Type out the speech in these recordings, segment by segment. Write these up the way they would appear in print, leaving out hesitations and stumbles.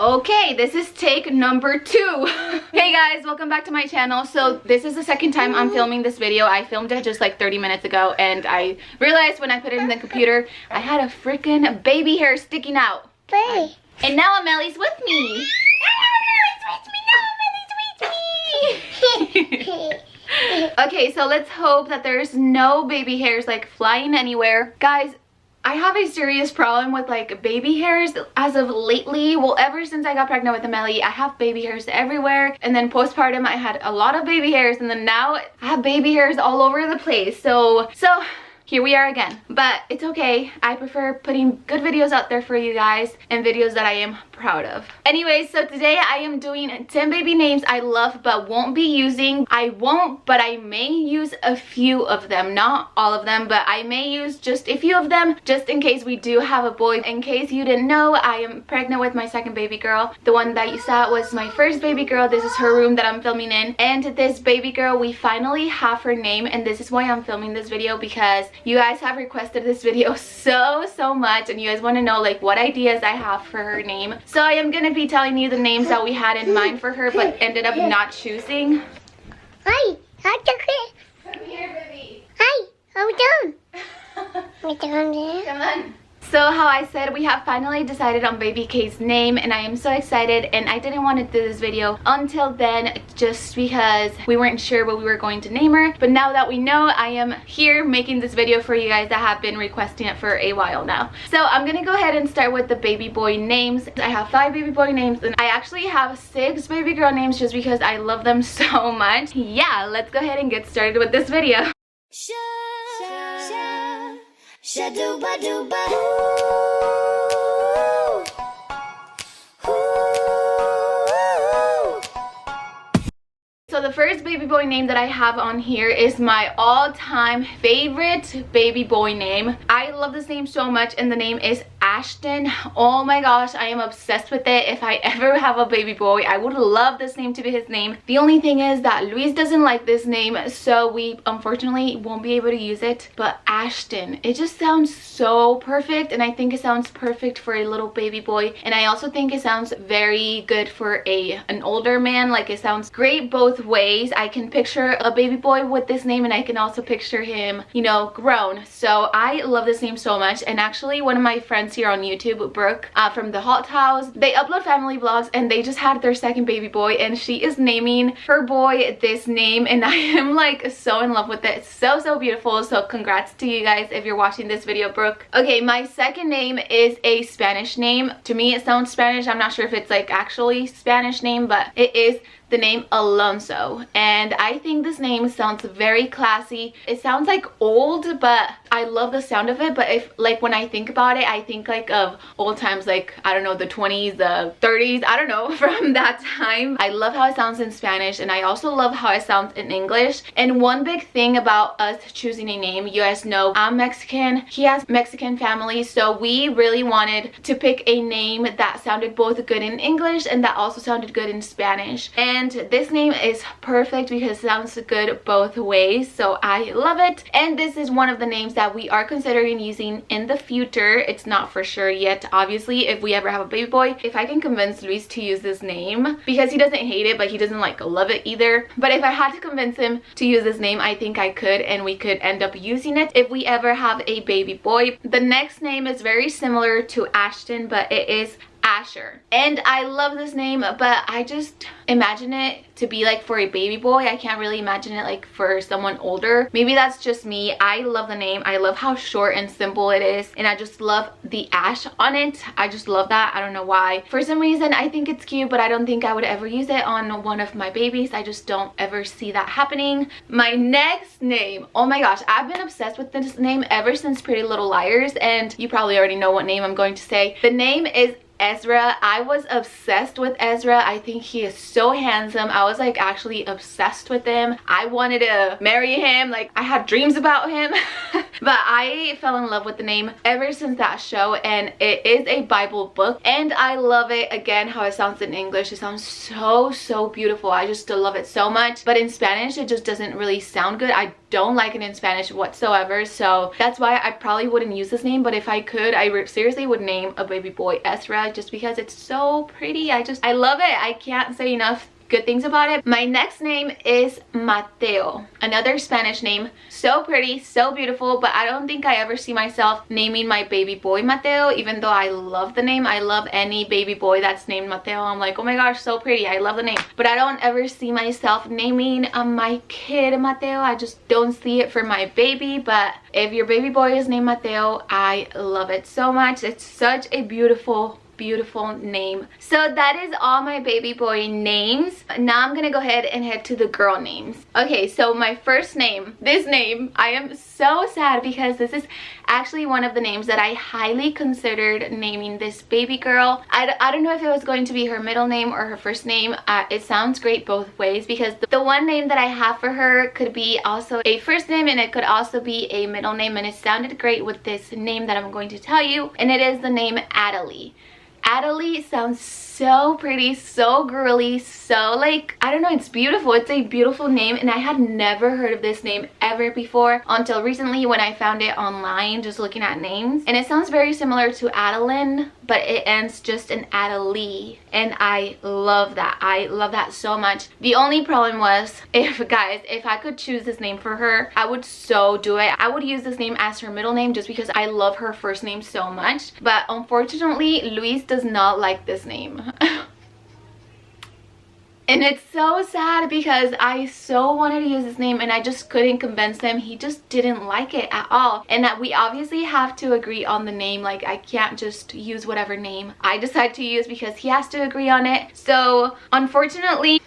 Okay, this is take number 2. Hey guys, welcome back to my channel. So this is the second time I'm filming this video. I filmed it just like 30 minutes ago and I realized when I put it in the computer, I had a freaking baby hair sticking out. Hey. And now Amelie's with me. Okay, so let's hope that there's no baby hairs like flying anywhere. Guys, I have a serious problem with like baby hairs as of lately. Well, ever since I got pregnant with Amelie, I have baby hairs everywhere. And then postpartum, I had a lot of baby hairs. And then now I have baby hairs all over the place. So here we are again, but it's okay. I prefer putting good videos out there for you guys and videos that I am proud of. Anyway, so today I am doing 10 baby names I love but won't be using. I won't, but I may use a few of them, not all of them, but I may use just a few of them just in case we do have a boy. In case you didn't know, I am pregnant with my second baby girl. The one that you saw was my first baby girl. This is her room that I'm filming in, and this baby girl, we finally have her name, and this is why I'm filming this video, because you guys have requested this video so much and you guys want to know like what ideas I have for her name. So I am going to be telling you the names that we had in mind for her but ended up not choosing. Hi, Come here, baby. Hi, how we doing? Come on. So how I said, we have finally decided on baby Kay's name and I am so excited, and I didn't want to do this video until then just because we weren't sure what we were going to name her. But now that we know, I am here making this video for you guys that have been requesting it for a while now. So I'm gonna go ahead and start with the baby boy names. I have 5 baby boy names and I actually have 6 baby girl names just because I love them so much. Yeah, let's go ahead and get started with this video. Shadooba-dooba. So the first baby boy name that I have on here is my all-time favorite baby boy name. I love this name so much, and the name is Ashton. Oh my gosh, I am obsessed with it. If I ever have a baby boy, I would love this name to be his name. The only thing is that Luis doesn't like this name, so we unfortunately won't be able to use it. But Ashton, it just sounds so perfect, and I think it sounds perfect for a little baby boy. And I also think it sounds very good for an older man. Like, it sounds great both ways. I can picture a baby boy with this name and I can also picture him, you know, grown. So I love this name so much. And actually one of my friends here on YouTube, Brooke, from the Hot House, they upload family vlogs and they just had their second baby boy and she is naming her boy this name, and I am like so in love with it. It's so beautiful. So congrats to you guys if you're watching this video, Brooke. Okay, my second name is a Spanish name. To me it sounds Spanish. I'm not sure if it's like actually Spanish name, but it is the name Alonso, and I think this name sounds very classy. It sounds like old, but I love the sound of it. But if like when I think about it, I think like of old times, like I don't know, the 20s, the 30s, I don't know, from that time. I love how it sounds in Spanish, and I also love how it sounds in English. And one big thing about us choosing a name, you guys know I'm Mexican, he has Mexican family, so we really wanted to pick a name that sounded both good in English and that also sounded good in Spanish. And this name is perfect because it sounds good both ways, so I love it. And this is one of the names that we are considering using in the future. It's not for sure yet, obviously, if we ever have a baby boy. If I can convince Luis to use this name, because he doesn't hate it but he doesn't like love it either, but if I had to convince him to use this name, I think I could, and we could end up using it if we ever have a baby boy. The next name is very similar to Ashton, but it is Asscher, and I love this name, but I just imagine it to be like for a baby boy. I can't really imagine it like for someone older. Maybe that's just me. I love the name. I love how short and simple it is, and I just love the ash on it. I just love that. I don't know why. For some reason I think it's cute, but I don't think I would ever use it on one of my babies. I just don't ever see that happening. My next name, oh my gosh, I've been obsessed with this name ever since Pretty Little Liars, and you probably already know what name I'm going to say. The name is Ezra. I was obsessed with Ezra. I think he is so handsome. I was like actually obsessed with him. I wanted to marry him. Like, I had dreams about him. But I fell in love with the name ever since that show, and it is a Bible book, and I love it. Again, how it sounds in English, it sounds so beautiful. I just love it so much, but in Spanish it just doesn't really sound good. I don't like it in Spanish whatsoever, so that's why I probably wouldn't use this name. But if I could, I seriously would name a baby boy Ezra, like just because it's so pretty. I love it. I can't say enough good things about it. My next name is Matteo, another Spanish name. So pretty, so beautiful, but I don't think I ever see myself naming my baby boy Matteo, even though I love the name. I love any baby boy that's named Matteo. I'm like, oh my gosh, so pretty. I love the name. But I don't ever see myself naming my kid Matteo. I just don't see it for my baby. But if your baby boy is named Matteo, I love it so much. It's such a beautiful name. So that is all my baby boy names. Now I'm gonna go ahead and head to the girl names. Okay, so my first name, this name, I am so sad because this is actually one of the names that I highly considered naming this baby girl. I don't know if it was going to be her middle name or her first name. It sounds great both ways because the one name that I have for her could be also a first name and it could also be a middle name, and it sounded great with this name that I'm going to tell you, and it is the name Adelie. Adelie sounds so pretty, so girly, so like, I don't know, it's beautiful. It's a beautiful name, and I had never heard of this name ever before until recently when I found it online just looking at names. And it sounds very similar to Adeline, but it ends just in Adelie, and I love that. I love that so much. The only problem was, if I could choose this name for her, I would so do it. I would use this name as her middle name just because I love her first name so much. But unfortunately, Luis does not like this name. And it's so sad because I so wanted to use this name and I just couldn't convince him. He just didn't like it at all. And that we obviously have to agree on the name. Like, I can't just use whatever name I decide to use because he has to agree on it. So unfortunately,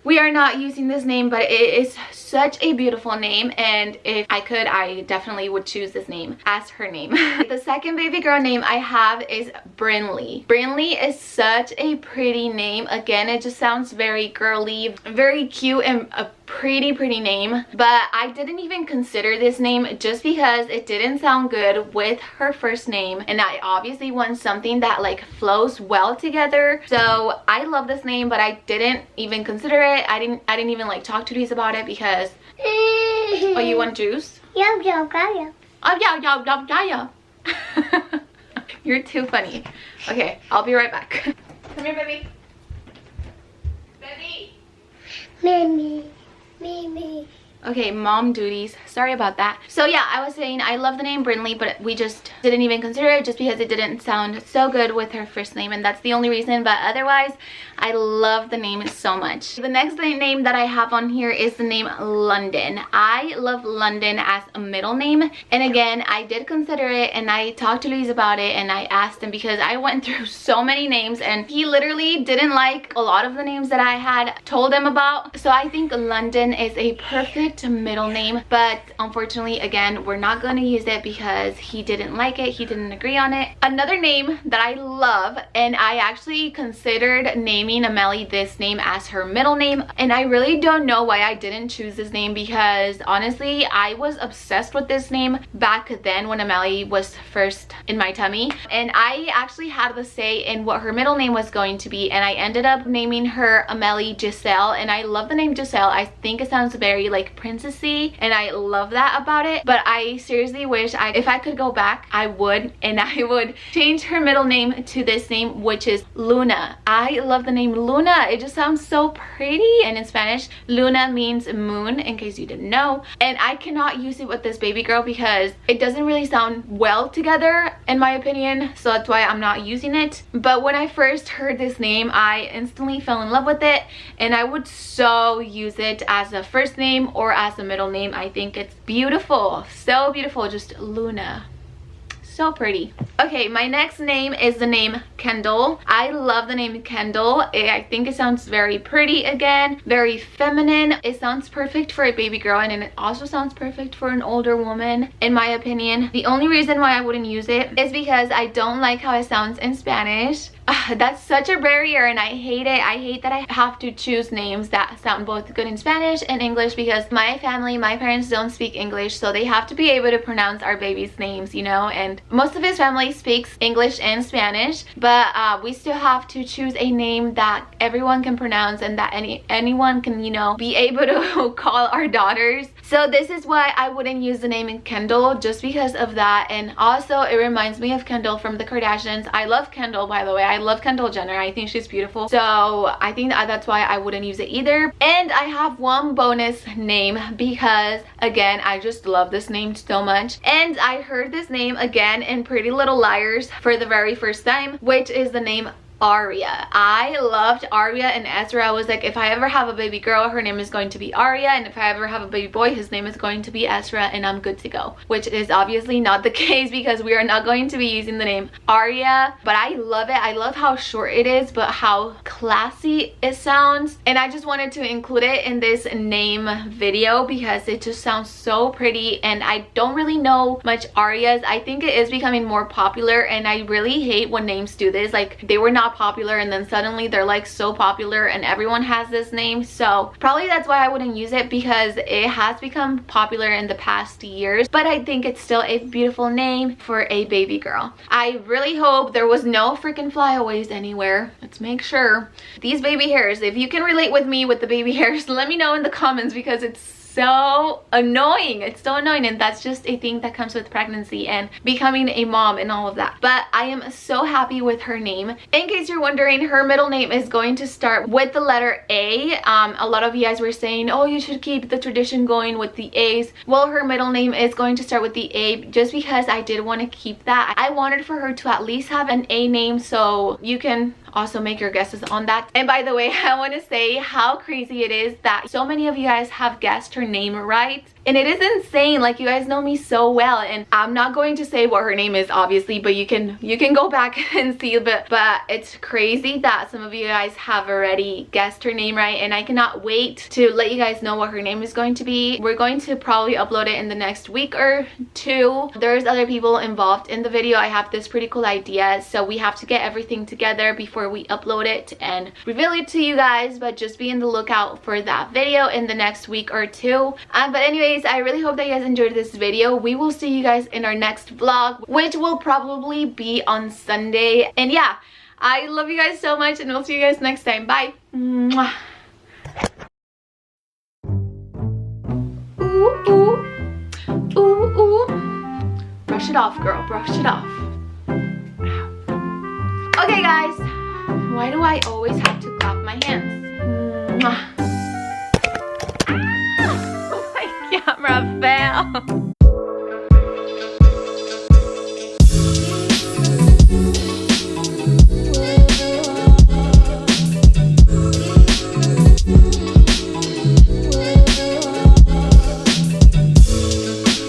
we are not using this name, but it is such a beautiful name, and if I could, I definitely would choose this name as her name. The second baby girl name I have is Brenly. Brenly is such a pretty name. Again, it just sounds very girly, very cute, and a pretty name. But I didn't even consider this name just because it didn't sound good with her first name, and I obviously want something that like flows well together. So I love this name, but I didn't even consider it. I didn't even like talk to Luis about it because oh, you want juice? Yeah. Oh yeah. You're too funny. Okay, I'll be right back. Come here, baby. Me. Okay, mom duties. Sorry about that. So yeah, I was saying I love the name Brenly, but we just didn't even consider it just because it didn't sound so good with her first name, and that's the only reason. But otherwise, I love the name so much. The next name that I have on here is the name London. I love London as a middle name, and again, I did consider it, and I talked to Luis about it, and I asked him because I went through so many names, and he literally didn't like a lot of the names that I had told him about. So I think London is a perfect middle name, but unfortunately, again, we're not going to use it because he didn't like it. He didn't agree on it. Another name that I love, and I actually considered naming Amelie this name as her middle name, and I really don't know why I didn't choose this name because honestly, I was obsessed with this name back then when Amelie was first in my tummy, and I actually had the say in what her middle name was going to be, and I ended up naming her Amelie Giselle, and I love the name Giselle. I think it sounds very like princessy, and I love that about it. But I seriously wish if I could go back, I would, and I would change her middle name to this name, which is Luna. I love the name Luna. It just sounds so pretty, and in Spanish, Luna means moon, in case you didn't know. And I cannot use it with this baby girl because it doesn't really sound well together, in my opinion, so that's why I'm not using it. But when I first heard this name, I instantly fell in love with it, and I would so use it as a first name or as a middle name. I think it's beautiful, so beautiful. Just Luna, so pretty. Okay, my next name is the name Kendall. I love the name Kendall. I think it sounds very pretty, again, very feminine. It sounds perfect for a baby girl, and it also sounds perfect for an older woman, in my opinion. The only reason why I wouldn't use it is because I don't like how it sounds in Spanish. That's such a barrier, and I hate it. I hate that I have to choose names that sound both good in Spanish and English, because my family, my parents don't speak English, so they have to be able to pronounce our baby's names, you know, and most of his family speaks English and Spanish, but we still have to choose a name that everyone can pronounce and that anyone can, you know, be able to call our daughters. So this is why I wouldn't use the name Kendall, just because of that. And also it reminds me of Kendall from the Kardashians. I love Kendall, by the way. I love Kendall Jenner. I think she's beautiful, so I think that's why I wouldn't use it either. And I have one bonus name because, again, I just love this name so much, and I heard this name again in Pretty Little Liars for the very first time, which is the name Aria. I loved Aria and Ezra. I was like, if I ever have a baby girl, her name is going to be Aria, and if I ever have a baby boy, his name is going to be Ezra, and I'm good to go. Which is obviously not the case, because we are not going to be using the name Aria, but I love it. I love how short it is, but how classy it sounds, and I just wanted to include it in this name video because it just sounds so pretty. And I don't really know much Arias. I think it is becoming more popular, and I really hate when names do this. Like, they were not popular and then suddenly they're like so popular and everyone has this name. So probably that's why I wouldn't use it, because it has become popular in the past years, but I think it's still a beautiful name for a baby girl. I really hope there was no freaking flyaways anywhere. Let's make sure. These baby hairs, if you can relate with me with the baby hairs, let me know in the comments, because it's so annoying. It's so annoying, and that's just a thing that comes with pregnancy and becoming a mom and all of that. But I am so happy with her name. In case you're wondering, her middle name is going to start with the letter A. A lot of you guys were saying, oh, you should keep the tradition going with the A's. Well, her middle name is going to start with the A, just because I did want to keep that. I wanted for her to at least have an A name, so you can also make your guesses on that. And by the way, I want to say how crazy it is that so many of you guys have guessed her name right, and it is insane. Like, you guys know me so well, and I'm not going to say what her name is, obviously, but you can go back and see. But it's crazy that some of you guys have already guessed her name right, and I cannot wait to let you guys know what her name is going to be. We're going to probably upload it in the next week or two. There's other people involved in the video. I have this pretty cool idea, so we have to get everything together before we upload it and reveal it to you guys, but just be in the lookout for that video in the next week or two. But anyways, I really hope that you guys enjoyed this video. We will see you guys in our next vlog, which will probably be on Sunday. And yeah, I love you guys so much, and we'll see you guys next time. Bye. Mwah. Ooh, ooh. Ooh, ooh. Brush it off, girl. Brush it off. Okay, guys. Why do I always have to clap my hands? Mwah.